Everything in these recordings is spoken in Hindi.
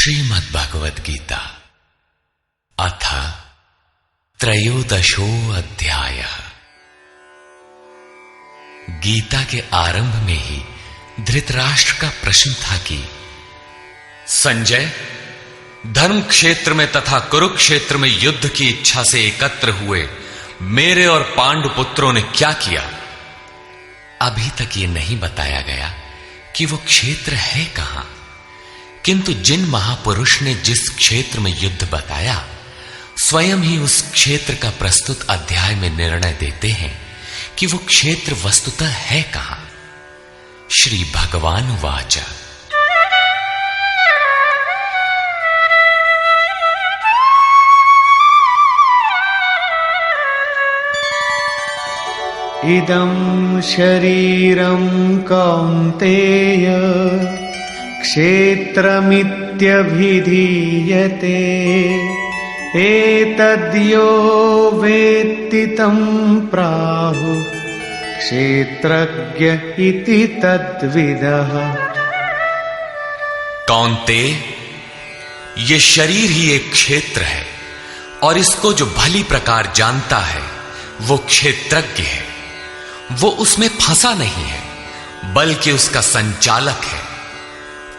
श्रीमद्भगवद गीता अथ त्रयोदशो अध्याय। गीता के आरंभ में ही धृतराष्ट्र का प्रश्न था कि संजय, धर्म क्षेत्र में तथा कुरुक्षेत्र में युद्ध की इच्छा से एकत्र हुए मेरे और पांडु पुत्रों ने क्या किया? अभी तक यह नहीं बताया गया कि वो क्षेत्र है कहां, किंतु जिन महापुरुष ने जिस क्षेत्र में युद्ध बताया, स्वयं ही उस क्षेत्र का प्रस्तुत अध्याय में निर्णय देते हैं कि वो क्षेत्र वस्तुतः है कहां। श्री भगवान वाच। इदं शरीरं कौन्तेय क्षेत्रमित्यभिधीयते एतद्यो वेत्ति तं प्राहुः क्षेत्रज्ञ इति तद्विदः। कौन्तेय, ये शरीर ही एक क्षेत्र है और इसको जो भली प्रकार जानता है वो क्षेत्रज्ञ है। वो उसमें फंसा नहीं है बल्कि उसका संचालक है,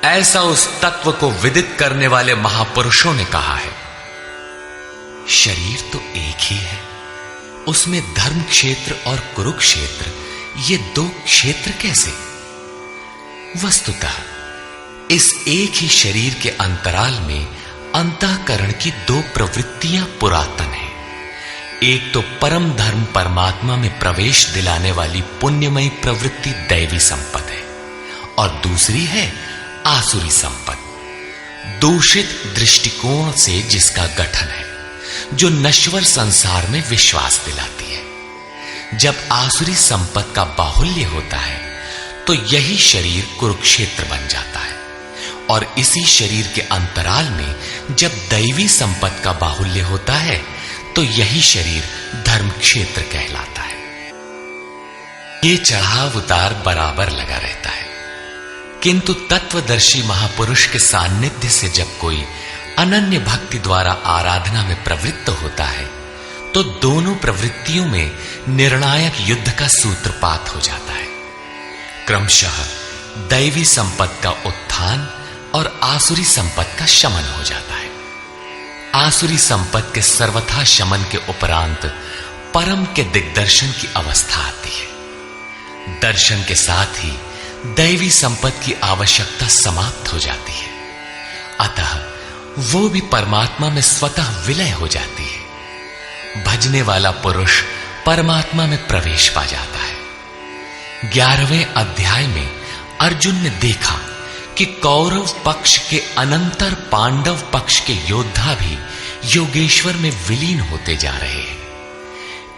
ऐसा उस तत्व को विदित करने वाले महापुरुषों ने कहा है। शरीर तो एक ही है, उसमें धर्म क्षेत्र और कुरुक्षेत्र ये दो क्षेत्र कैसे? वस्तुतः इस एक ही शरीर के अंतराल में अंतःकरण की दो प्रवृत्तियां पुरातन हैं। एक तो परम धर्म परमात्मा में प्रवेश दिलाने वाली पुण्यमयी प्रवृत्ति दैवी संपद है और दूसरी है आसुरी संपद, दूषित दृष्टिकोण से जिसका गठन है, जो नश्वर संसार में विश्वास दिलाती है। जब आसुरी संपद का बाहुल्य होता है तो यही शरीर कुरुक्षेत्र बन जाता है और इसी शरीर के अंतराल में जब दैवी संपद का बाहुल्य होता है तो यही शरीर धर्म क्षेत्र कहलाता है। ये चढ़ाव उतार बराबर लगा रहता है, किंतु तत्वदर्शी महापुरुष के सान्निध्य से जब कोई अनन्य भक्ति द्वारा आराधना में प्रवृत्त होता है तो दोनों प्रवृत्तियों में निर्णायक युद्ध का सूत्रपात हो जाता है। क्रमशः दैवी संपद का उत्थान और आसुरी संपद का शमन हो जाता है। आसुरी संपद के सर्वथा शमन के उपरांत परम के दिग्दर्शन की अवस्था आती है। दर्शन के साथ ही दैवी संपद की आवश्यकता समाप्त हो जाती है, अतः वो भी परमात्मा में स्वतः विलय हो जाती है। भजने वाला पुरुष परमात्मा में प्रवेश पा जाता है। 11वें अध्याय में अर्जुन ने देखा कि कौरव पक्ष के अनंतर पांडव पक्ष के योद्धा भी योगेश्वर में विलीन होते जा रहे हैं।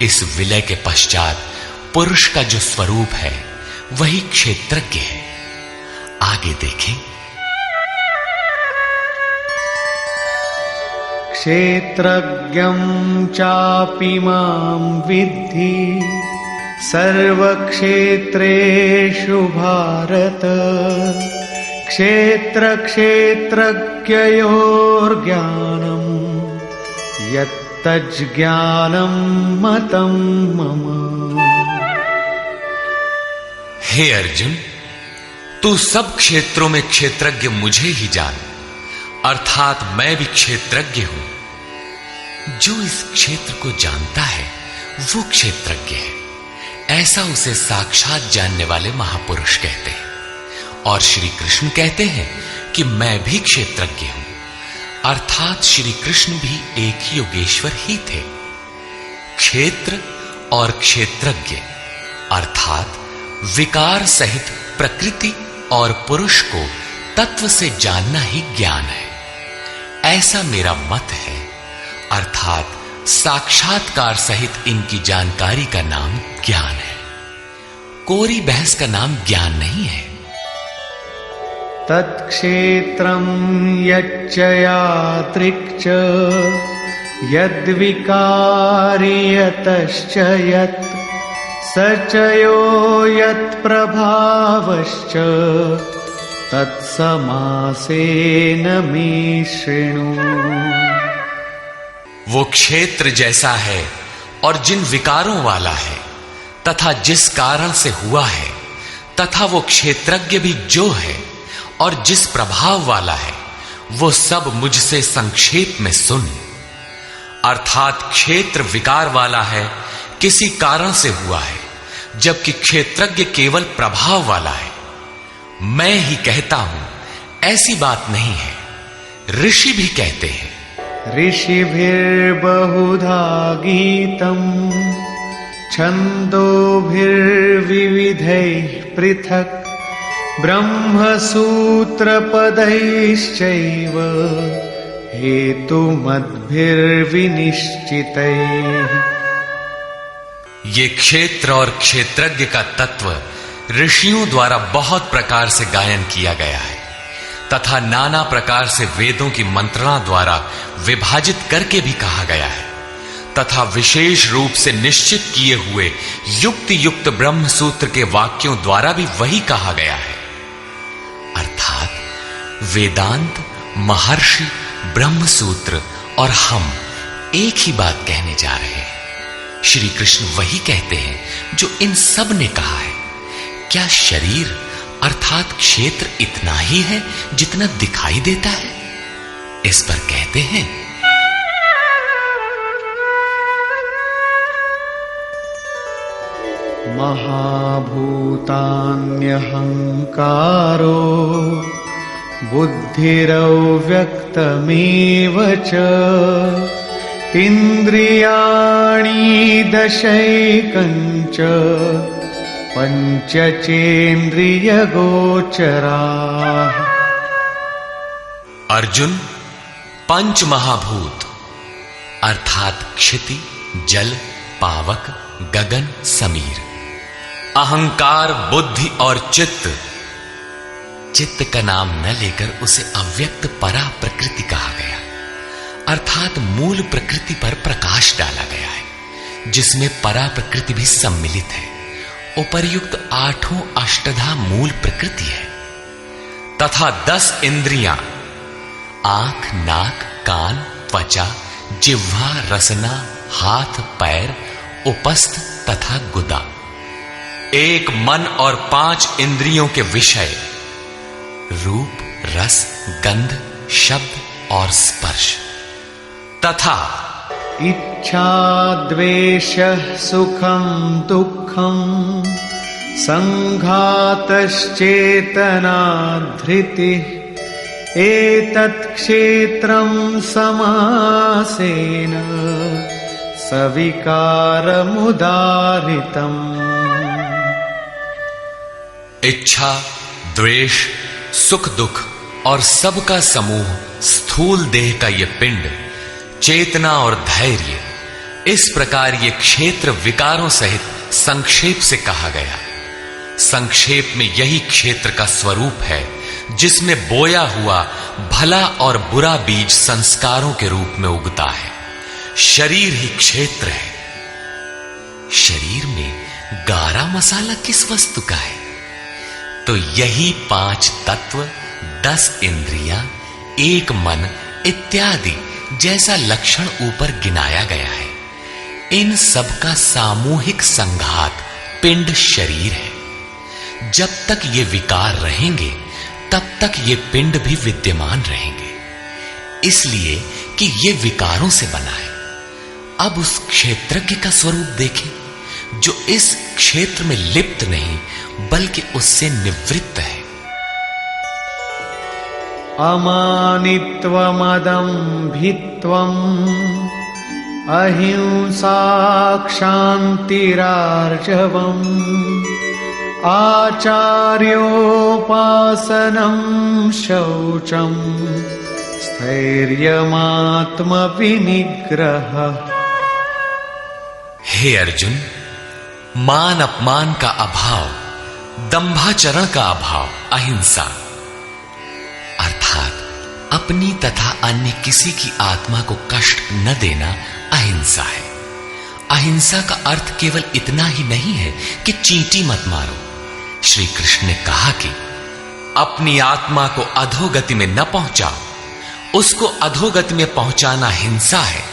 इस विलय के पश्चात पुरुष का जो स्वरूप है वही क्षेत्रज्ञ है। आगे देखें। क्षेत्रज्ञं चापि मां विद्धि सर्वक्षेत्रेषु भारत क्षेत्र क्षेत्रज्ञयोर्ज्ञानं यत्तज्ज्ञानं मतं मम। हे अर्जुन, तू सब क्षेत्रों में क्षेत्रज्ञ मुझे ही जान, अर्थात मैं भी क्षेत्रज्ञ हूं। जो इस क्षेत्र को जानता है वो क्षेत्रज्ञ है, ऐसा उसे साक्षात जानने वाले महापुरुष कहते हैं। और श्री कृष्ण कहते हैं कि मैं भी क्षेत्रज्ञ हूं, अर्थात श्री कृष्ण भी एक योगेश्वर ही थे। क्षेत्र और क्षेत्रज्ञ अर्थात विकार सहित प्रकृति और पुरुष को तत्व से जानना ही ज्ञान है, ऐसा मेरा मत है। अर्थात साक्षात्कार सहित इनकी जानकारी का नाम ज्ञान है, कोरी बहस का नाम ज्ञान नहीं है। तत्क्षेत्रं यच्च यादृक् च यद्विकारी यतश्च यत् स च यो यत्प्रभावश्च तत्समासेन मे शृणु। वो क्षेत्र जैसा है और जिन विकारों वाला है तथा जिस कारण से हुआ है, तथा वो क्षेत्रज्ञ भी जो है और जिस प्रभाव वाला है, वो सब मुझसे संक्षेप में सुन। अर्थात क्षेत्र विकार वाला है, किसी कारण से हुआ है, जबकि क्षेत्रज्ञ केवल प्रभाव वाला है। मैं ही कहता हूं, ऐसी बात नहीं है, ऋषि भी कहते हैं। ऋषिभिर्बहुधा गीतम् छन्दोभिर्विविधैः पृथक् ब्रह्मसूत्रपदैश्चैव हेतुमद्भिर्विनिश्चितैः। ये क्षेत्र और क्षेत्रज्ञ का तत्व ऋषियों द्वारा बहुत प्रकार से गायन किया गया है तथा नाना प्रकार से वेदों की मंत्रणा द्वारा विभाजित करके भी कहा गया है तथा विशेष रूप से निश्चित किए हुए युक्ति युक्त ब्रह्म सूत्र के वाक्यों द्वारा भी वही कहा गया है। अर्थात वेदांत, महर्षि, ब्रह्म सूत्र और हम एक ही बात कहने जा रहे हैं। श्री कृष्ण वही कहते हैं जो इन सब ने कहा है। क्या शरीर अर्थात क्षेत्र इतना ही है जितना दिखाई देता है? इस पर कहते हैं, महाभूतान्यहंकारो बुद्धिरव्यक्तमेव च इन्द्रियाणि दशैकञ्च पंचचेन्द्रियगोचराः। अर्जुन, पंच महाभूत अर्थात क्षिति, जल, पावक, गगन, समीर, अहंकार, बुद्धि और चित्त। चित्त का नाम न लेकर उसे अव्यक्त परा प्रकृति कहा गया, अर्थात मूल प्रकृति पर प्रकाश डाला गया है, जिसमें परा प्रकृति भी सम्मिलित है। उपर्युक्त आठों अष्टधा मूल प्रकृति है तथा 10 इंद्रियां आंख, नाक, कान, त्वचा, जिह्वा, रसना, हाथ, पैर, उपस्थ तथा गुदा। एक मन और 5 इंद्रियों के विषय रूप, रस, गंध, शब्द और स्पर्श तथा इच्छा, द्वेषः, सुखं दुःखं, संघातश्चेतना, धृतिः, एतत् क्षेत्रं समासेन सविकारमुदाहृतम्। इच्छा, द्वेष, सुख दुख और सबका समूह स्थूल देह का ये पिंड, चेतना और धैर्य, इस प्रकार ये क्षेत्र विकारों सहित संक्षेप से कहा गया। संक्षेप में यही क्षेत्र का स्वरूप है जिसमें बोया हुआ भला और बुरा बीज संस्कारों के रूप में उगता है। शरीर ही क्षेत्र है। शरीर में गारा मसाला किस वस्तु का है? तो यही 5 तत्व, 10 इंद्रियां, एक मन इत्यादि जैसा लक्षण ऊपर गिनाया गया है। इन सब का सामूहिक संघात पिंड शरीर है। जब तक ये विकार रहेंगे तब तक ये पिंड भी विद्यमान रहेंगे, इसलिए कि ये विकारों से बना है। अब उस क्षेत्रज्ञ का स्वरूप देखें जो इस क्षेत्र में लिप्त नहीं बल्कि उससे निवृत्त है। अमानित्वमदम्भित्वम् अहिंसा क्षान्तिरार्जवम् आचार्योपासनं शौचम् स्थैर्यमात्मविनिग्रहः। हे अर्जुन, मान अपमान का अभाव, दंभाचरण का अभाव, अहिंसा अर्थात अपनी तथा अन्य किसी की आत्मा को कष्ट न देना अहिंसा है। अहिंसा का अर्थ केवल इतना ही नहीं है कि चींटी मत मारो। श्री कृष्ण ने कहा कि अपनी आत्मा को अधोगति में न पहुंचाओ। उसको अधोगति में पहुंचाना हिंसा है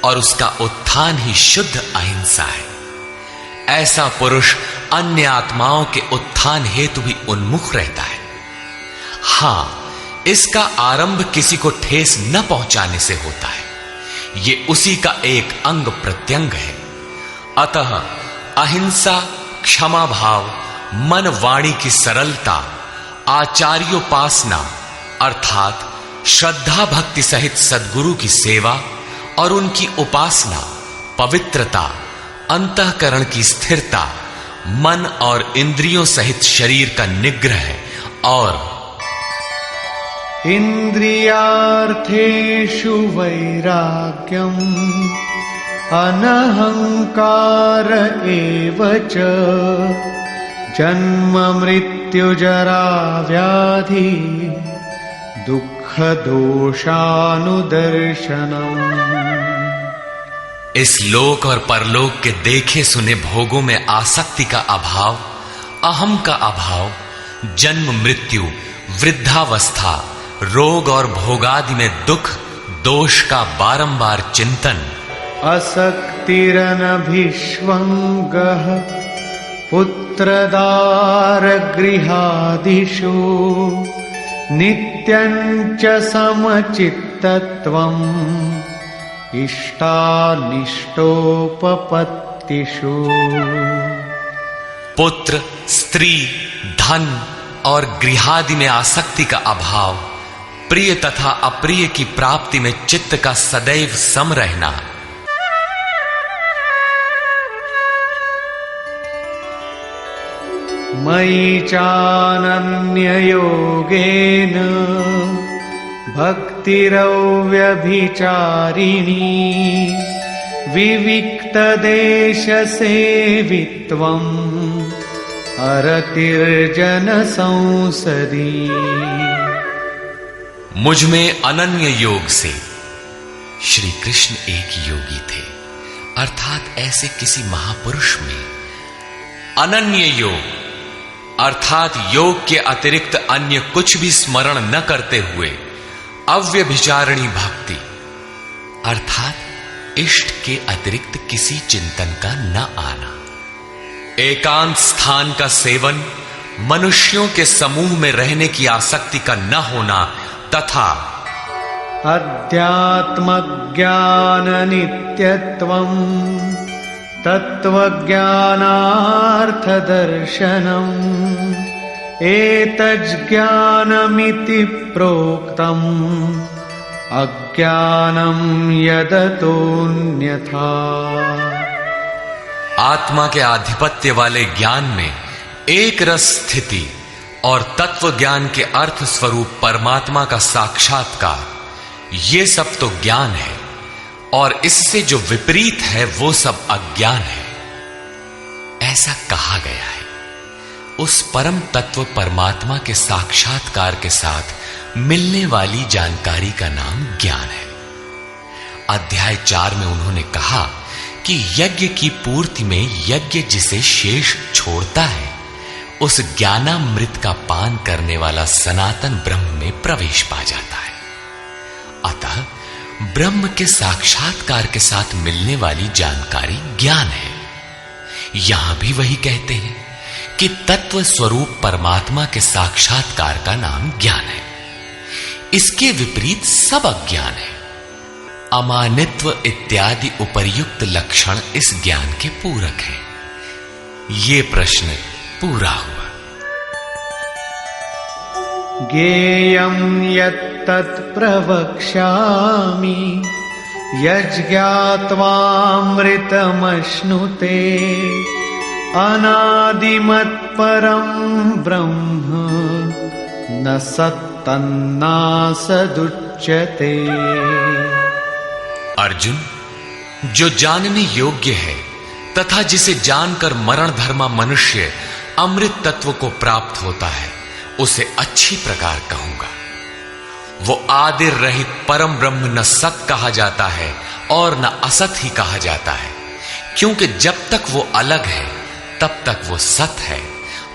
और उसका उत्थान ही शुद्ध अहिंसा है। ऐसा पुरुष अन्य आत्माओं के उत्थान हेतु भी उन्मुख रहता है। हां, इसका आरंभ किसी को ठेस न पहुंचाने से होता है। यह उसी का एक अंग प्रत्यंग है। अतः अहिंसा, क्षमा भाव, मन वाणी की सरलता, आचार्योपासना अर्थात श्रद्धा भक्ति सहित सद्गुरु की सेवा और उनकी उपासना, पवित्रता, अंतःकरण की स्थिरता, मन और इंद्रियों सहित शरीर का निग्रह और इंद्रियार्थेषु वैराग्यम् अनहंकार एव च जन्म मृत्यु जरा व्याधि दुख दोषानुदर्शनम्। इस लोक और परलोक के देखे सुने भोगों में आसक्ति का अभाव, अहम का अभाव, जन्म मृत्यु, वृद्धावस्था, रोग और भोगादि में दुख दोष का बारंबार चिंतन, असक्तिरनभिष्वङ्गः पुत्रदार गृहादिषु नित्यं च समचित्तत्वम् इष्टानिष्टोपपत्तिषु। पुत्र, स्त्री, धन और गृहादि में आसक्ति का अभाव, प्रिय तथा अप्रिय की प्राप्ति में चित्त का सदैव सम रहना, मयि चानन्ययोगेन भक्तिरव्यभिचारिणी विविक्तदेशसेवित्वम् अरतिर्जनसंसदि। मुझ में अनन्य योग से श्री कृष्ण एक योगी थे, अर्थात ऐसे किसी महापुरुष में अनन्य योग अर्थात योग के अतिरिक्त अन्य कुछ भी स्मरण न करते हुए अव्यभिचारिणी भक्ति अर्थात इष्ट के अतिरिक्त किसी चिंतन का न आना, एकांत स्थान का सेवन, मनुष्यों के समूह में रहने की आसक्ति का न होना तथा अध्यात्मज्ञान नित्यत्वम् तत्त्वज्ञानार्थदर्शनम् एतज्ज्ञानमिति प्रोक्तम् अज्ञानं यदतोऽन्यथा। आत्मा के आधिपत्य वाले ज्ञान में एक रस स्थिति और तत्व ज्ञान के अर्थ स्वरूप परमात्मा का साक्षात्कार, ये सब तो ज्ञान है और इससे जो विपरीत है वो सब अज्ञान है। ऐसा कहा गया है। उस परम तत्व परमात्मा के साक्षात्कार के साथ मिलने वाली जानकारी का नाम ज्ञान है। अध्याय 4 में उन्होंने कहा कि यज्ञ की पूर्ति में यज्ञ जिसे शेष छोड़ता है उस ज्ञानामृत का पान करने वाला सनातन ब्रह्म में प्रवेश पा जाता है। अतः ब्रह्म के साक्षात्कार के साथ मिलने वाली जानकारी ज्ञान है। यहां भी वही कहते हैं कि तत्व स्वरूप परमात्मा के साक्षात्कार का नाम ज्ञान है। इसके विपरीत सब अज्ञान है। अमानित्व इत्यादि उपर्युक्त लक्षण इस ज्ञान के पूरक हैं। ये प्रश्न पूरा हुआ। ज्ञेयं यत्तत् प्रवक्ष्यामि यज्ज्ञात्वामृतमश्नुते अनादिमत्परं ब्रह्म न सत्तन्नासदुच्यते। अर्जुन, जो जानने योग्य है तथा जिसे जानकर मरण धर्मा मनुष्य अमृत तत्व को प्राप्त होता है उसे अच्छी प्रकार कहूंगा। वो आदिर रहित परम ब्रह्म न सत कहा जाता है और न असत ही कहा जाता है, क्योंकि जब तक वो अलग है तब तक वो सत है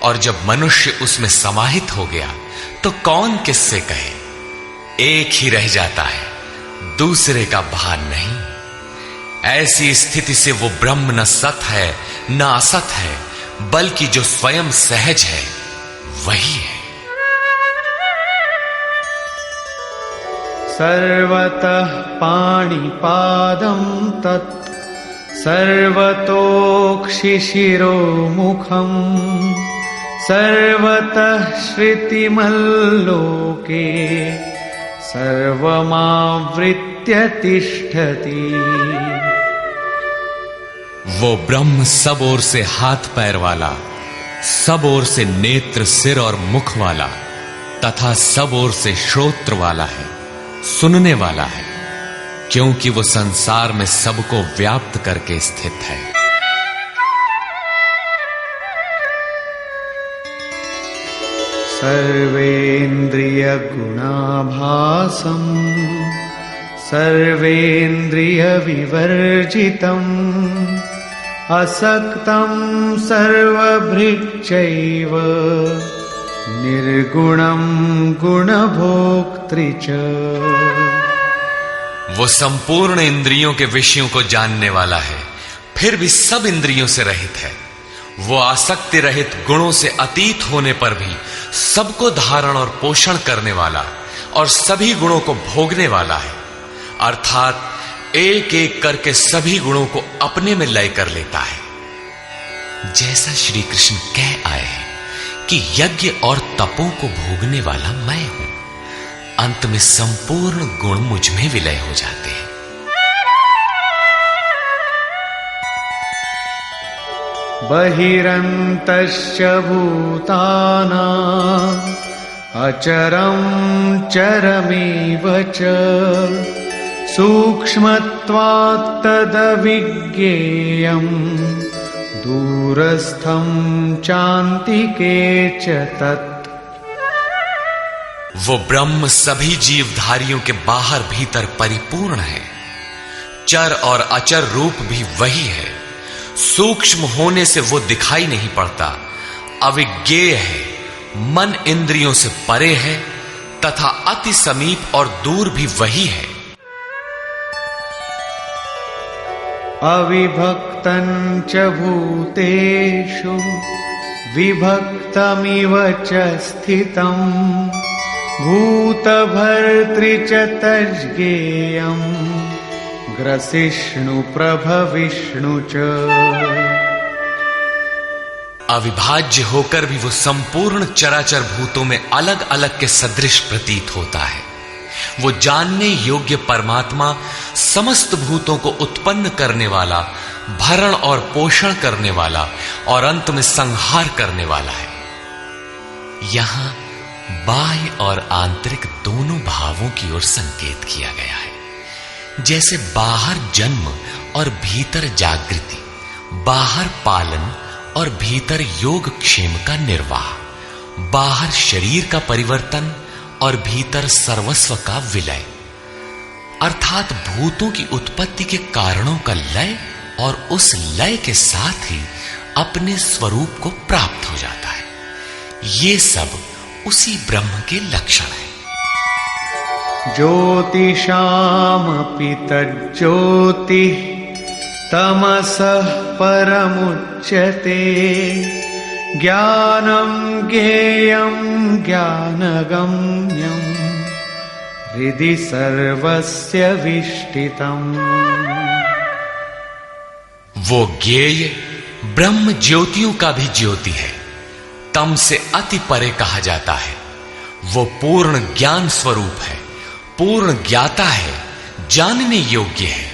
और जब मनुष्य उसमें समाहित हो गया तो कौन किससे कहे। एक ही रह जाता है, दूसरे का भान नहीं। ऐसी स्थिति से वो ब्रह्म न सत है न असत है, बल्कि जो स्वयं सहज है वही है। सर्वतः पाणिपादं तत् सर्वतोक्षिशिरोमुखम् सर्वतः श्रुतिमल्लोके सर्वमावृत्य तिष्ठति। वो ब्रह्म सब ओर से हाथ पैर वाला, सब ओर से नेत्र सिर और मुख वाला तथा सब ओर से श्रोत्र वाला है, सुनने वाला है, क्योंकि वो संसार में सबको व्याप्त करके स्थित है। सर्वेन्द्रिय गुणाभासं सर्वेन्द्रिय विवर्जितम् असक्तं सर्वभृच्चैव निर्गुणं गुणभोक्तृ च। वो संपूर्ण इंद्रियों के विषयों को जानने वाला है, फिर भी सब इंद्रियों से रहित है। वो आसक्ति रहित, गुणों से अतीत होने पर भी सबको धारण और पोषण करने वाला और सभी गुणों को भोगने वाला है, अर्थात एक एक करके सभी गुणों को अपने में लय कर लेता है। जैसा श्री कृष्ण कह आए हैं कि यज्ञ और तपों को भोगने वाला मैं हूं, अंत में संपूर्ण गुण मुझ में विलय हो जाते हैं। बहिरन्तश्च भूतानाम् अचरं चरमेव च सूक्ष्मत्वात् तदविज्ञेयम् दूरस्थं चान्तिके च तत्। वो ब्रह्म सभी जीवधारियों के बाहर भीतर परिपूर्ण है। चर और अचर रूप भी वही है। सूक्ष्म होने से वो दिखाई नहीं पड़ता, अविज्ञेय है, मन इंद्रियों से परे है तथा अति समीप और दूर भी वही है। अविभक्तं च भूतेषु विभक्तमिव च स्थितं भूतभर्तृ च तज्ज्ञेयम् ग्रसिष्णु प्रभविष्णु च। अविभाज्य होकर भी वो संपूर्ण चराचर भूतों में अलग अलग के सदृश प्रतीत होता है। वो जानने योग्य परमात्मा समस्त भूतों को उत्पन्न करने वाला, भरण और पोषण करने वाला और अंत में संहार करने वाला है। यहां बाह्य और आंतरिक दोनों भावों की ओर संकेत किया गया है। जैसे बाहर जन्म और भीतर जागृति, बाहर पालन और भीतर योग क्षेम का निर्वाह, बाहर शरीर का परिवर्तन और भीतर सर्वस्व का विलय, अर्थात भूतों की उत्पत्ति के कारणों का लय और उस लय के साथ ही अपने स्वरूप को प्राप्त हो जाता है। ये सब उसी ब्रह्म के लक्षण है। ज्योतिषामपि तज्ज्योतिः तमसः परमुच्यते ज्ञानं ज्ञेयं ज्ञानगम्यं हृदि सर्वस्य विष्ठितम्। वो ज्ञेय ब्रह्म ज्योतियों का भी ज्योति है, तम से अति परे कहा जाता है। वो पूर्ण ज्ञान स्वरूप है, पूर्ण ज्ञाता है, जानने योग्य है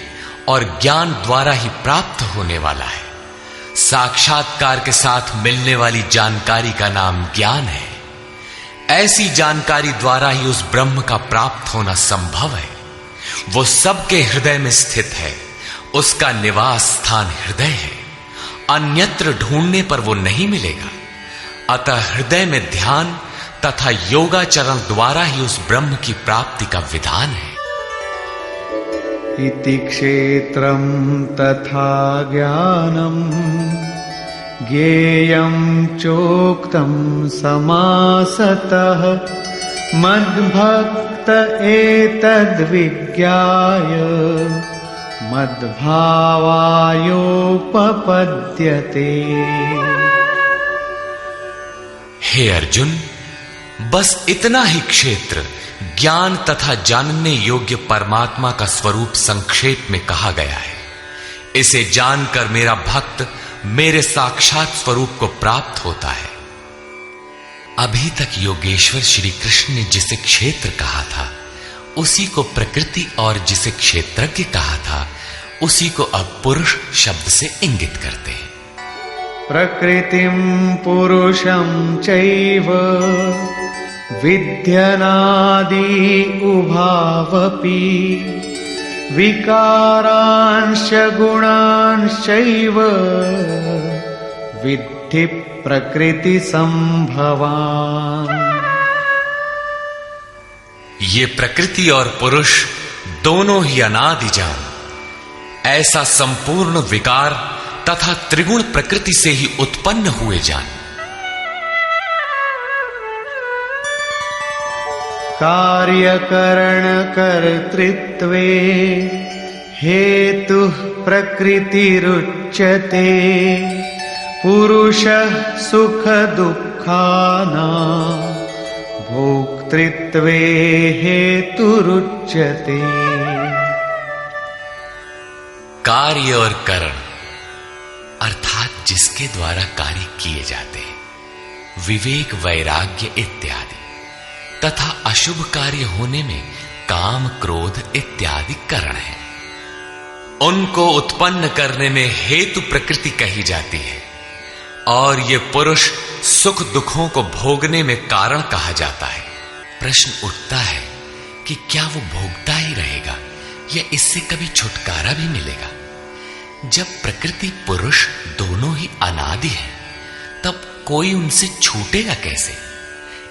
और ज्ञान द्वारा ही प्राप्त होने वाला है। साक्षात्कार के साथ मिलने वाली जानकारी का नाम ज्ञान है। ऐसी जानकारी द्वारा ही उस ब्रह्म का प्राप्त होना संभव है। वो सबके हृदय में स्थित है, उसका निवास स्थान हृदय है, अन्यत्र ढूंढने पर वो नहीं मिलेगा। अतः हृदय में ध्यान तथा योगाचरण द्वारा ही उस ब्रह्म की प्राप्ति का विधान है। इति क्षेत्रं तथा ज्ञानं ज्ञेयं चोक्तं समासतः मद्भक्त एतद्विज्ञाय मद्भावायोपपद्यते। हे अर्जुन, बस इतना ही क्षेत्र ज्ञान तथा जानने योग्य परमात्मा का स्वरूप संक्षेप में कहा गया है। इसे जानकर मेरा भक्त मेरे साक्षात स्वरूप को प्राप्त होता है। अभी तक योगेश्वर श्री कृष्ण ने जिसे क्षेत्र कहा था उसी को प्रकृति, और जिसे क्षेत्रज्ञ कहा था उसी को अब पुरुष शब्द से इंगित करते हैं। प्रकृतिं पुरुषं चैव विद्यनादि उभावपि विकारांश गुणांश्चैव विद्धि प्रकृति संभवान्। ये प्रकृति और पुरुष दोनों ही अनादि जान, ऐसा संपूर्ण विकार तथा त्रिगुण प्रकृति से ही उत्पन्न हुए जान। कार्यकरण कर्तृत्वे हेतुः प्रकृतिरुच्यते पुरुषः सुख दुःखानां भोक्तृत्वे हेतुरुच्यते। कार्य और करण अर्थात जिसके द्वारा कार्य किए जाते हैं, विवेक, वैराग्य इत्यादि, तथा अशुभ कार्य होने में काम, क्रोध इत्यादि कारण है। उनको उत्पन्न करने में हेतु प्रकृति कही जाती है, और ये पुरुष सुख दुखों को भोगने में कारण कहा जाता है। प्रश्न उठता है कि क्या वो भोगता ही रहेगा या इससे कभी छुटकारा भी मिलेगा? जब प्रकृति पुरुष दोनों ही अनादि हैं, तब कोई उनसे छूटेगा कैसे?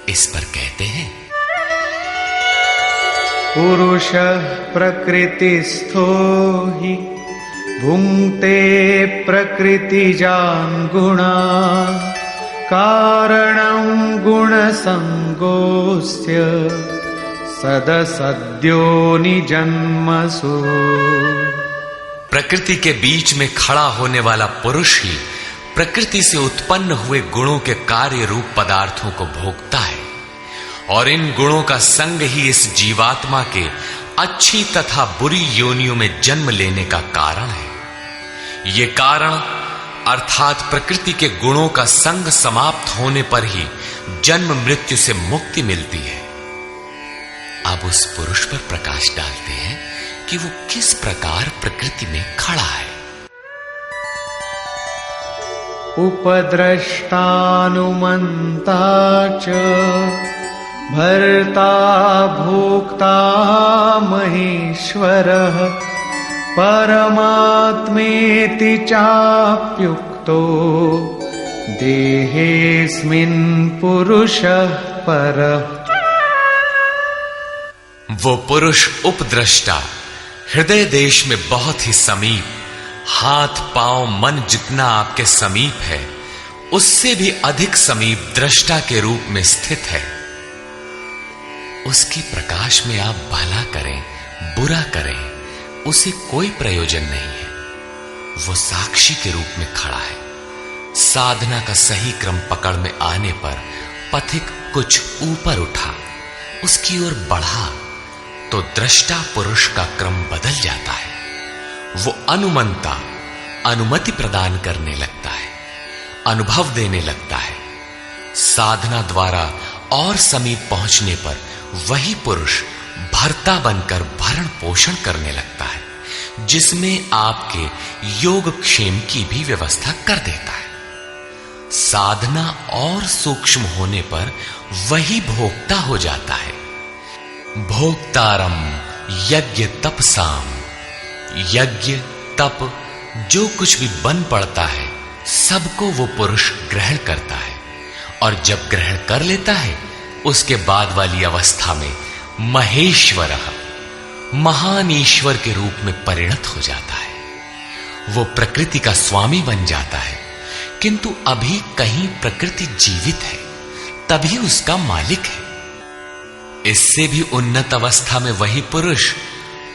इस पर कहते हैं, पुरुषः प्रकृतिस्थो हि भुङ्क्ते प्रकृतिजान् गुणान् कारणं गुणसङ्गोऽस्य सदसद्यो निजन्मसु। प्रकृति के बीच में खड़ा होने वाला पुरुष ही प्रकृति से उत्पन्न हुए गुणों के कार्य रूप पदार्थों को भोगता है, और इन गुणों का संग ही इस जीवात्मा के अच्छी तथा बुरी योनियों में जन्म लेने का कारण है। ये कारण अर्थात प्रकृति के गुणों का संग समाप्त होने पर ही जन्म मृत्यु से मुक्ति मिलती है। अब उस पुरुष पर प्रकाश डालते हैं कि वो किस प्रकार प्रकृति में खड़ा है। उपद्रष्टानुमन्ता च भर्ता भोक्ता महेश्वरः परमात्मेति चाप्युक्तो देहेऽस्मिन् पुरुषः परः। वो पुरुष उपद्रष्टा, हृदय देश में बहुत ही समीप, हाथ पांव मन जितना आपके समीप है उससे भी अधिक समीप दृष्टा के रूप में स्थित है। उसके प्रकाश में आप भला करें बुरा करें, उसे कोई प्रयोजन नहीं है। वो साक्षी के रूप में खड़ा है। साधना का सही क्रम पकड़ में आने पर पथिक कुछ ऊपर उठा, उसकी ओर बढ़ा तो दृष्टा पुरुष का क्रम बदल जाता है। वो अनुमंता अनुमति प्रदान करने लगता है, अनुभव देने लगता है। साधना द्वारा और समीप पहुंचने पर वही पुरुष भर्ता बनकर भरण पोषण करने लगता है, जिसमें आपके योगक्षेम की भी व्यवस्था कर देता है। साधना और सूक्ष्म होने पर वही भोक्ता हो जाता है। भोक्तारम यज्ञ तपसाम, यज्ञ तप जो कुछ भी बन पड़ता है सबको वो पुरुष ग्रहण करता है, और जब ग्रहण कर लेता है उसके बाद वाली अवस्था में महेश्वर, महान ईश्वर के रूप में परिणत हो जाता है। वो प्रकृति का स्वामी बन जाता है, किंतु अभी कहीं प्रकृति जीवित है तभी उसका मालिक है। इससे भी उन्नत अवस्था में वही पुरुष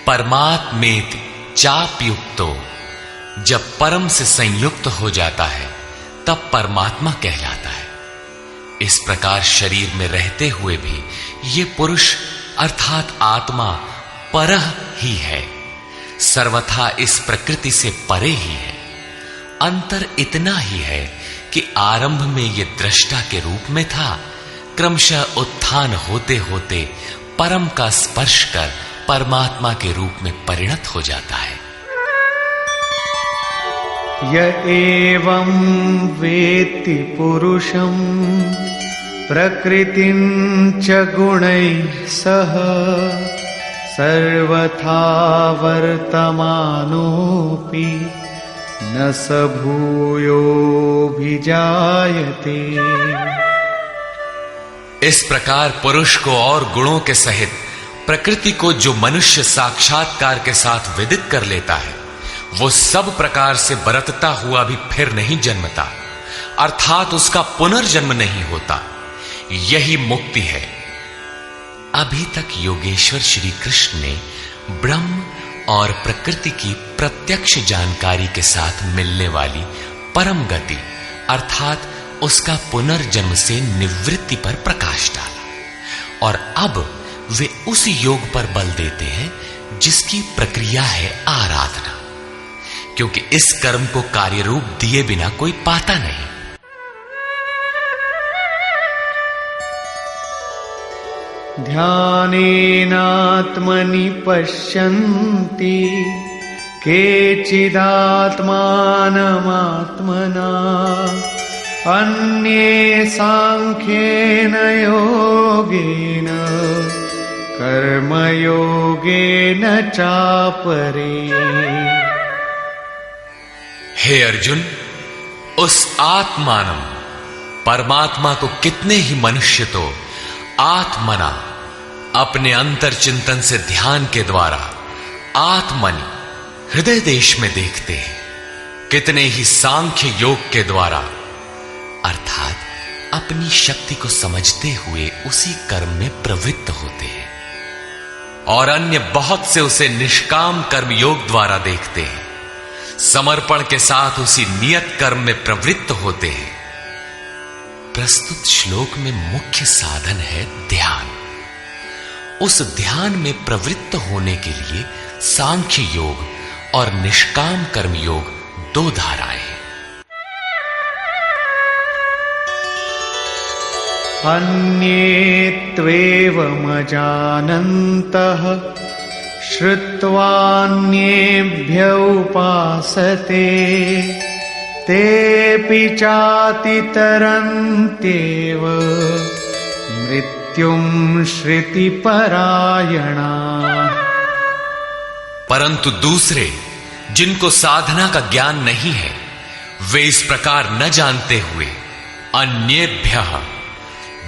परमात्मेति चाप्युक्तो, जब परम से संयुक्त हो जाता है तब परमात्मा कहलाता है। इस प्रकार शरीर में रहते हुए भी ये पुरुष अर्थात आत्मा परह ही है, सर्वथा इस प्रकृति से परे ही है। अंतर इतना ही है कि आरंभ में ये दृष्टा के रूप में था, क्रमशः उत्थान होते होते परम का स्पर्श कर परमात्मा के रूप में परिणत हो जाता है। य एवं वेत्ति पुरुषं प्रकृतिं च गुणैः सह सर्वथा वर्तमानोऽपि न स भूयोऽभिजायते। इस प्रकार पुरुष को और गुणों के सहित प्रकृति को जो मनुष्य साक्षात्कार के साथ विदित कर लेता है, वो सब प्रकार से बरतता हुआ भी फिर नहीं जन्मता, अर्थात उसका पुनर्जन्म नहीं होता। यही मुक्ति है। अभी तक योगेश्वर श्री कृष्ण ने ब्रह्म और प्रकृति की प्रत्यक्ष जानकारी के साथ मिलने वाली परम गति अर्थात उसका पुनर्जन्म से निवृत्ति पर प्रकाश डाला, और अब वे उस योग पर बल देते हैं जिसकी प्रक्रिया है आराधना, क्योंकि इस कर्म को कार्य रूप दिए बिना कोई पाता नहीं। ध्यानेनात्मनि पश्यन्ति केचिदात्मानमात्मना अन्ये सांख्येन योगेन कर्मयोगेन चापरे। हे अर्जुन, उस आत्मानम परमात्मा को कितने ही मनुष्य तो आत्मना अपने अंतर चिंतन से ध्यान के द्वारा आत्मनि हृदय देश में देखते हैं, कितने ही सांख्य योग के द्वारा अर्थात अपनी शक्ति को समझते हुए उसी कर्म में प्रवृत्त होते हैं, और अन्य बहुत से उसे निष्काम कर्म योग द्वारा देखते हैं, समर्पण के साथ उसी नियत कर्म में प्रवृत्त होते हैं। प्रस्तुत श्लोक में मुख्य साधन है ध्यान। उस ध्यान में प्रवृत्त होने के लिए सांख्य योग और निष्काम कर्म योग दो धाराएं हैं। अन्ये त्वेवमजानन्तः श्रुत्वान्येभ्य उपासते तेऽपि चातितरन्त्येव मृत्युं श्रुतिपरायणा। परंतु दूसरे जिनको साधना का ज्ञान नहीं है, वे इस प्रकार न जानते हुए अन्येभ्यः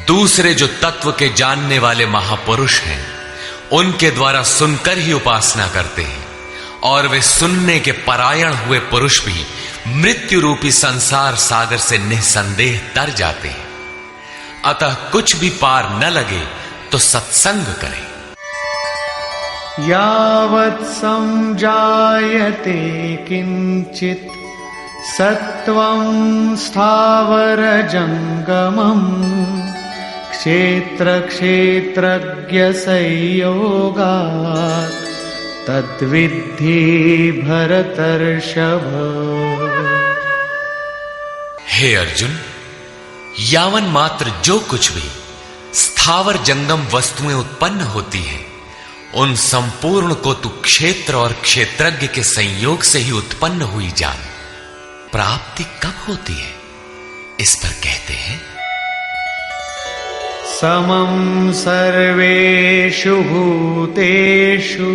दूसरे जो तत्व के जानने वाले महापुरुष हैं, उनके द्वारा सुनकर ही उपासना करते हैं, और वे सुनने के परायण हुए पुरुष भी मृत्यु रूपी संसार सागर से निसंदेह तर जाते हैं। अतः कुछ भी पार न लगे तो सत्संग करें। यावत् संजायते किंचित् सत्वं स्थावर जंगमम् क्षेत्र क्षेत्रज्ञ संयोगात् तद्विद्धि भरतर्षभ। हे अर्जुन, यावन मात्र जो कुछ भी स्थावर जंगम वस्तुएं उत्पन्न होती हैं, उन संपूर्ण को तू क्षेत्र और क्षेत्रज्ञ के संयोग से ही उत्पन्न हुई जान। प्राप्ति कब होती है, इस पर कहते हैं समं सर्वेषु भूतेषु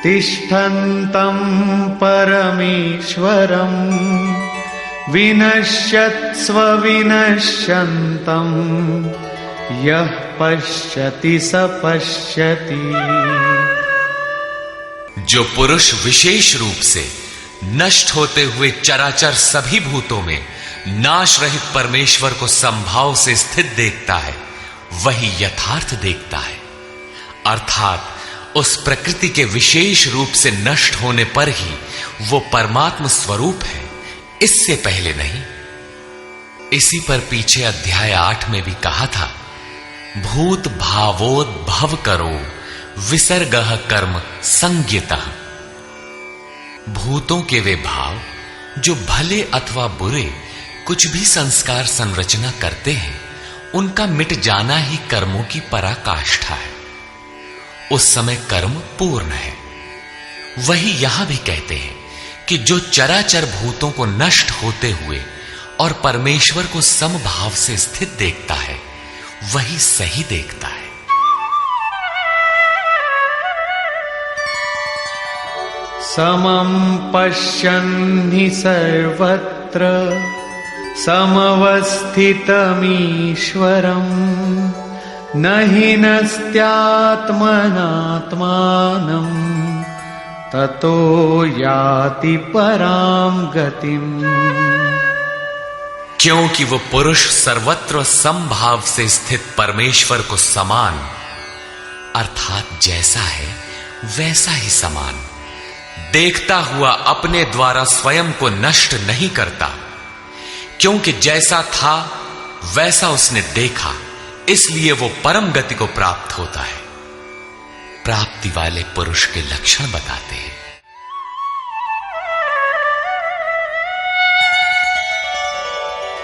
तिष्ठन्तं परमेश्वरं विनश्यत्स्व विनश्यन्तं यः पश्यति स पश्यति। जो पुरुष विशेष रूप से नष्ट होते हुए चराचर सभी भूतों में नाश रहित परमेश्वर को संभाव से स्थित देखता है, वही यथार्थ देखता है, अर्थात उस प्रकृति के विशेष रूप से नष्ट होने पर ही वो परमात्म स्वरूप है, इससे पहले नहीं। इसी पर पीछे अध्याय 8 में भी कहा था, भूत भावोद्भव करो विसर्गः कर्म संज्ञितः। भूतों के वे भाव जो भले अथवा बुरे कुछ भी संस्कार संरचना करते हैं, उनका मिट जाना ही कर्मों की पराकाष्ठा है। उस समय कर्म पूर्ण है। वही यहां भी कहते हैं कि जो चराचर भूतों को नष्ट होते हुए और परमेश्वर को समभाव से स्थित देखता है, वही सही देखता है। समं पश्यन्हि सर्वत्र समवस्थितमीश्वरम् न हि नस्त्यात्मनात्मानं ततो याति परां गतिम्। क्योंकि वो पुरुष सर्वत्र समभाव से स्थित परमेश्वर को समान अर्थात जैसा है वैसा ही समान देखता हुआ अपने द्वारा स्वयं को नष्ट नहीं करता, क्योंकि जैसा था वैसा उसने देखा, इसलिए वो परम गति को प्राप्त होता है। प्राप्ति वाले पुरुष के लक्षण बताते हैं।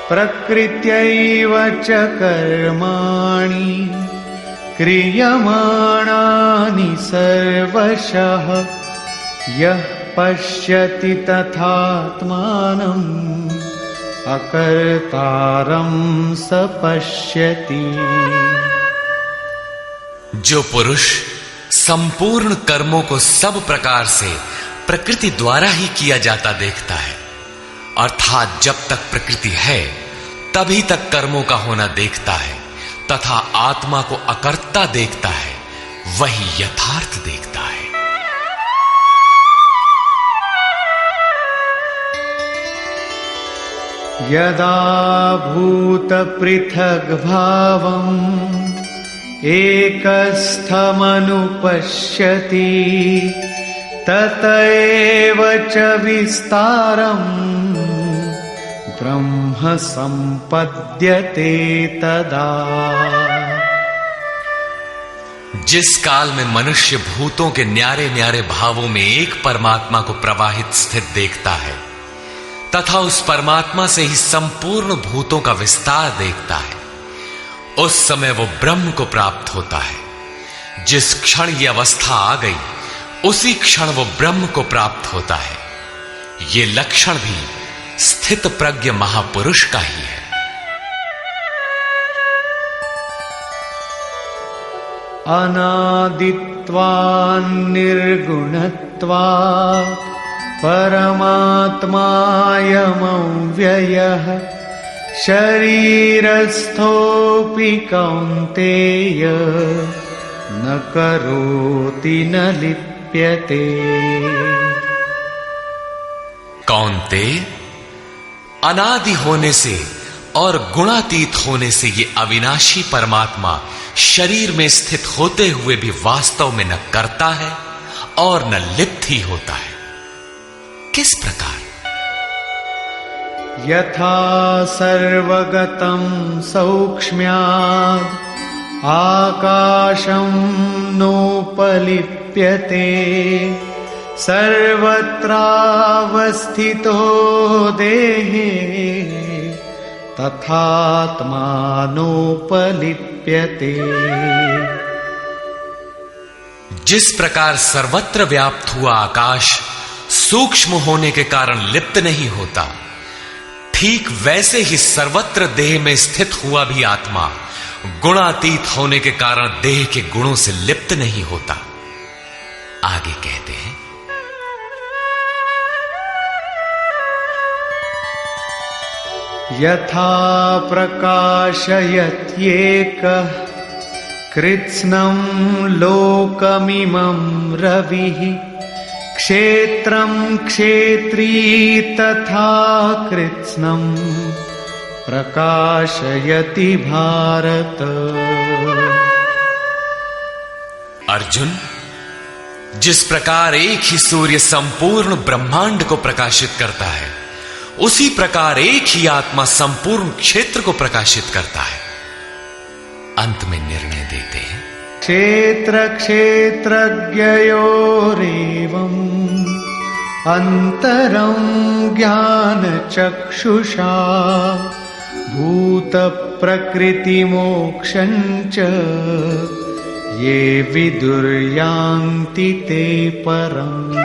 प्रकृत्यैव च कर्माणि क्रियमाणानि सर्वशः यः पश्यति तथात्मानम् अकर्तारं स पश्यति। जो पुरुष संपूर्ण कर्मों को सब प्रकार से प्रकृति द्वारा ही किया जाता देखता है, अर्थात जब तक प्रकृति है तभी तक कर्मों का होना देखता है, तथा आत्मा को अकर्ता देखता है, वही यथार्थ देखता है। यदा भूत पृथग् भावम् एकस्थमनुपश्यति तत एव च विस्तारम् ब्रह्म संपद्यते तदा। जिस काल में मनुष्य भूतों के न्यारे न्यारे भावों में एक परमात्मा को प्रवाहित स्थित देखता है तथा उस परमात्मा से ही संपूर्ण भूतों का विस्तार देखता है, उस समय वो ब्रह्म को प्राप्त होता है। जिस क्षण ये अवस्था आ गई उसी क्षण वो ब्रह्म को प्राप्त होता है। ये लक्षण भी स्थित प्रज्ञ महापुरुष का ही है। अनादित्वान् निर्गुणत्वात् परमात्मायमव्ययः शरीरस्थोऽपि कौन्तेय न करोति न लिप्यते। कौन्तेय, अनादि होने से और गुणातीत होने से ये अविनाशी परमात्मा शरीर में स्थित होते हुए भी वास्तव में न करता है और न लिप्त ही होता है। किस प्रकार? यथा सर्वगतं सौक्ष्म्याद् आकाशं नोपलिप्यते सर्वत्रावस्थितो देहे तथात्मानोपलिप्यते। जिस प्रकार सर्वत्र व्याप्त हुआ आकाश सूक्ष्म होने के कारण लिप्त नहीं होता, ठीक वैसे ही सर्वत्र देह में स्थित हुआ भी आत्मा गुणातीत होने के कारण देह के गुणों से लिप्त नहीं होता। आगे कहते हैं, यथा प्रकाशयत्येकः कृत्स्नं लोकमिमं रविः क्षेत्रं क्षेत्री तथा कृत्स्नं प्रकाशयति भारत। अर्जुन, जिस प्रकार एक ही सूर्य संपूर्ण ब्रह्मांड को प्रकाशित करता है, उसी प्रकार एक ही आत्मा संपूर्ण क्षेत्र को प्रकाशित करता है। अंत में निर्णय देते हैं, क्षेत्र क्षेत्रज्ञयोरेवम् अंतरं ज्ञान चक्षुषा भूत प्रकृति मोक्षं च ये विदुर्यान्ति ते परम्।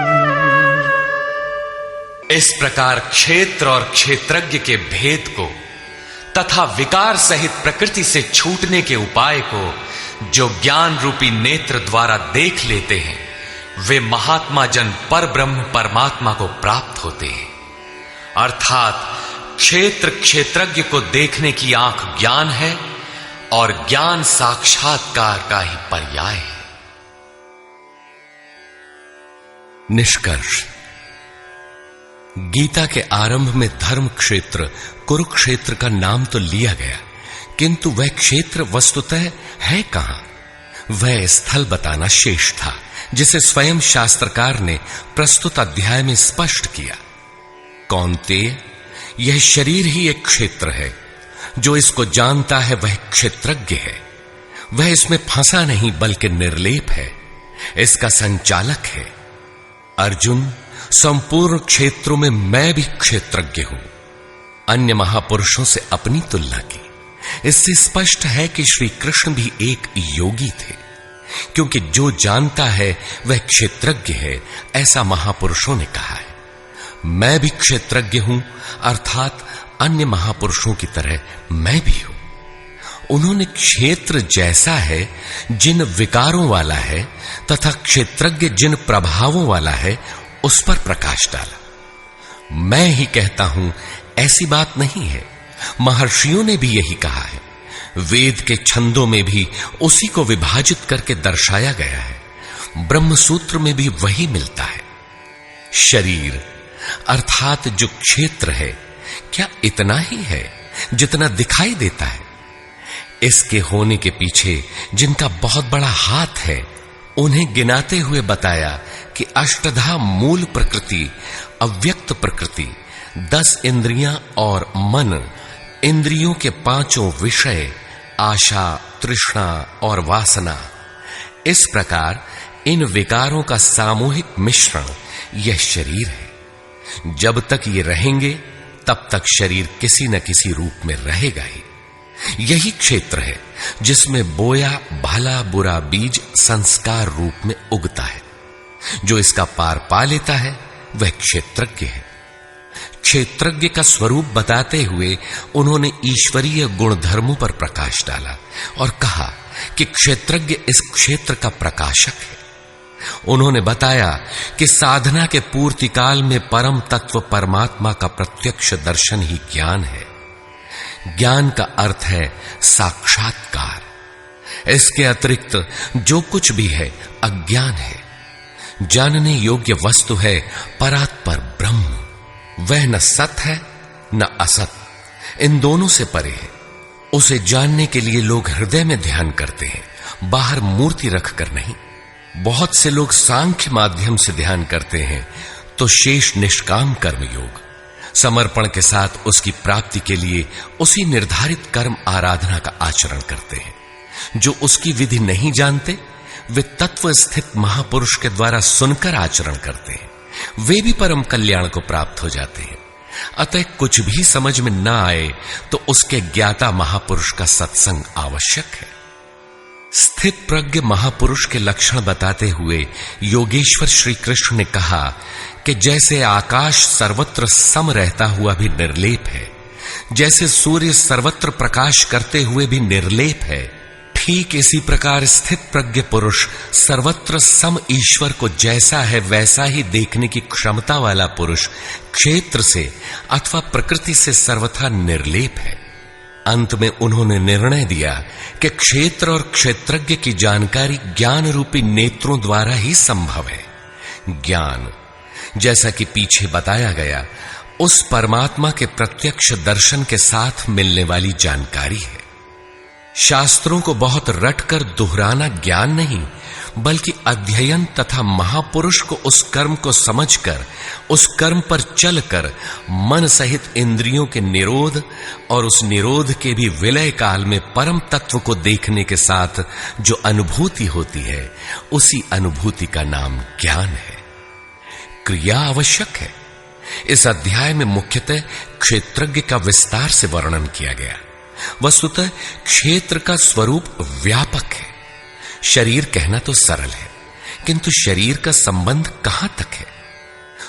इस प्रकार क्षेत्र और क्षेत्रज्ञ के भेद को तथा विकार सहित प्रकृति से छूटने के उपाय को जो ज्ञान रूपी नेत्र द्वारा देख लेते हैं, वे महात्मा जन पर ब्रह्म परमात्मा को प्राप्त होते हैं। अर्थात क्षेत्र क्षेत्रज्ञ को देखने की आंख ज्ञान है और ज्ञान साक्षात्कार का ही पर्याय है। निष्कर्ष, गीता के आरंभ में धर्म क्षेत्र कुरुक्षेत्र का नाम तो लिया गया, किंतु वह क्षेत्र वस्तुतः है कहां? वह स्थल बताना शेष था, जिसे स्वयं शास्त्रकार ने प्रस्तुत अध्याय में स्पष्ट किया। कौन्तेय, यह शरीर ही एक क्षेत्र है। जो इसको जानता है वह क्षेत्रज्ञ है। वह इसमें फंसा नहीं बल्कि निर्लेप है, इसका संचालक है। अर्जुन, संपूर्ण क्षेत्रों में मैं भी क्षेत्रज्ञ हूं। अन्य महापुरुषों से अपनी तुलना की। इससे स्पष्ट है कि श्री कृष्ण भी एक योगी थे, क्योंकि जो जानता है वह क्षेत्रज्ञ है, ऐसा महापुरुषों ने कहा है। मैं भी क्षेत्रज्ञ हूं, अर्थात अन्य महापुरुषों की तरह मैं भी हूं। उन्होंने क्षेत्र जैसा है जिन विकारों वाला है तथा क्षेत्रज्ञ जिन प्रभावों वाला है उस पर प्रकाश डाला। मैं ही कहता हूं ऐसी बात नहीं है, महर्षियों ने भी यही कहा है। वेद के छंदों में भी उसी को विभाजित करके दर्शाया गया है। ब्रह्म सूत्र में भी वही मिलता है। शरीर अर्थात जो क्षेत्र है, क्या इतना ही है जितना दिखाई देता है? इसके होने के पीछे जिनका बहुत बड़ा हाथ है, उन्हें गिनाते हुए बताया कि अष्टधा मूल प्रकृति, अव्यक्त प्रकृति, 10 इंद्रियां और मन, इंद्रियों के 5 विषय, आशा, तृष्णा और वासना, इस प्रकार इन विकारों का सामूहिक मिश्रण यह शरीर है। जब तक ये रहेंगे तब तक शरीर किसी न किसी रूप में रहेगा ही। यही क्षेत्र है जिसमें बोया भला बुरा बीज संस्कार रूप में उगता है। जो इसका पार पा लेता है वह क्षेत्रज्ञ है। क्षेत्रज्ञ का स्वरूप बताते हुए उन्होंने ईश्वरीय गुणधर्मों पर प्रकाश डाला और कहा कि क्षेत्रज्ञ इस क्षेत्र का प्रकाशक है। उन्होंने बताया कि साधना के पूर्ति काल में परम तत्व परमात्मा का प्रत्यक्ष दर्शन ही ज्ञान है। ज्ञान का अर्थ है साक्षात्कार। इसके अतिरिक्त जो कुछ भी है अज्ञान है। जानने योग्य वस्तु है परात्पर ब्रह्म। वह न सत है न असत, इन दोनों से परे है। उसे जानने के लिए लोग हृदय में ध्यान करते हैं, बाहर मूर्ति रखकर नहीं। बहुत से लोग सांख्य माध्यम से ध्यान करते हैं, तो शेष निष्काम कर्म योग, समर्पण के साथ उसकी प्राप्ति के लिए उसी निर्धारित कर्म आराधना का आचरण करते हैं। जो उसकी विधि नहीं जानते, वे तत्व स्थित महापुरुष के द्वारा सुनकर आचरण करते हैं। वे भी परम कल्याण को प्राप्त हो जाते हैं। अतः कुछ भी समझ में न आए तो उसके ज्ञाता महापुरुष का सत्संग आवश्यक है। स्थित प्रज्ञ महापुरुष के लक्षण बताते हुए योगेश्वर श्री कृष्ण ने कहा कि जैसे आकाश सर्वत्र सम रहता हुआ भी निर्लेप है, जैसे सूर्य सर्वत्र प्रकाश करते हुए भी निर्लेप है, ठीक इसी प्रकार स्थित प्रज्ञ पुरुष सर्वत्र सम ईश्वर को जैसा है वैसा ही देखने की क्षमता वाला पुरुष क्षेत्र से अथवा प्रकृति से सर्वथा निर्लेप है। अंत में उन्होंने निर्णय दिया कि क्षेत्र और क्षेत्रज्ञ की जानकारी ज्ञान रूपी नेत्रों द्वारा ही संभव है। ज्ञान, जैसा कि पीछे बताया गया, उस परमात्मा के प्रत्यक्ष दर्शन के साथ मिलने वाली जानकारी है। शास्त्रों को बहुत रटकर दोहराना ज्ञान नहीं, बल्कि अध्ययन तथा महापुरुष को उस कर्म को समझकर, उस कर्म पर चलकर मन सहित इंद्रियों के निरोध और उस निरोध के भी विलय काल में परम तत्व को देखने के साथ जो अनुभूति होती है, उसी अनुभूति का नाम ज्ञान है। क्रिया आवश्यक है। इस अध्याय में मुख्यतः क्षेत्रज्ञ का विस्तार से वर्णन किया गया। वस्तुतः क्षेत्र का स्वरूप व्यापक है। शरीर कहना तो सरल है, किंतु शरीर का संबंध कहां तक है?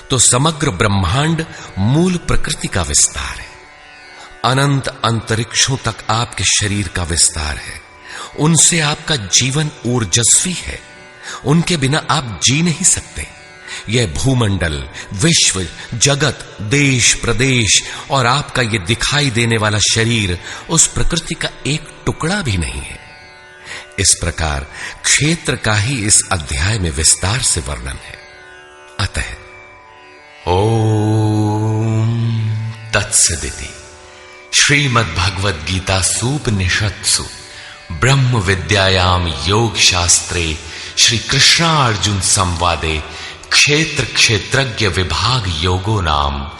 तो समग्र ब्रह्मांड मूल प्रकृति का विस्तार है। अनंत अंतरिक्षों तक आपके शरीर का विस्तार है। उनसे आपका जीवन ऊर्जस्वी है। उनके बिना आप जी नहीं सकते। यह भूमंडल, विश्व, जगत, देश, प्रदेश और आपका यह दिखाई देने वाला शरीर उस प्रकृति का एक टुकड़ा भी नहीं है। इस प्रकार क्षेत्र का ही इस अध्याय में विस्तार से वर्णन है। अतः ओम तत्सदिति श्रीमद्भगवद गीता सूपनिषत्सु ब्रह्म विद्यायाम योग शास्त्रे श्री कृष्णार्जुन संवादे क्षेत्र क्षेत्रज्ञ विभाग योगो नाम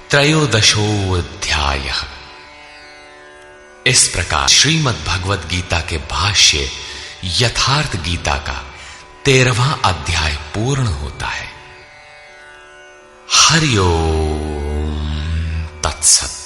त्रयोदशोऽध्यायः। इस प्रकार श्रीमद् भगवद गीता के भाष्य यथार्थ गीता का 13वां अध्याय पूर्ण होता है। हरि ओम तत्सत।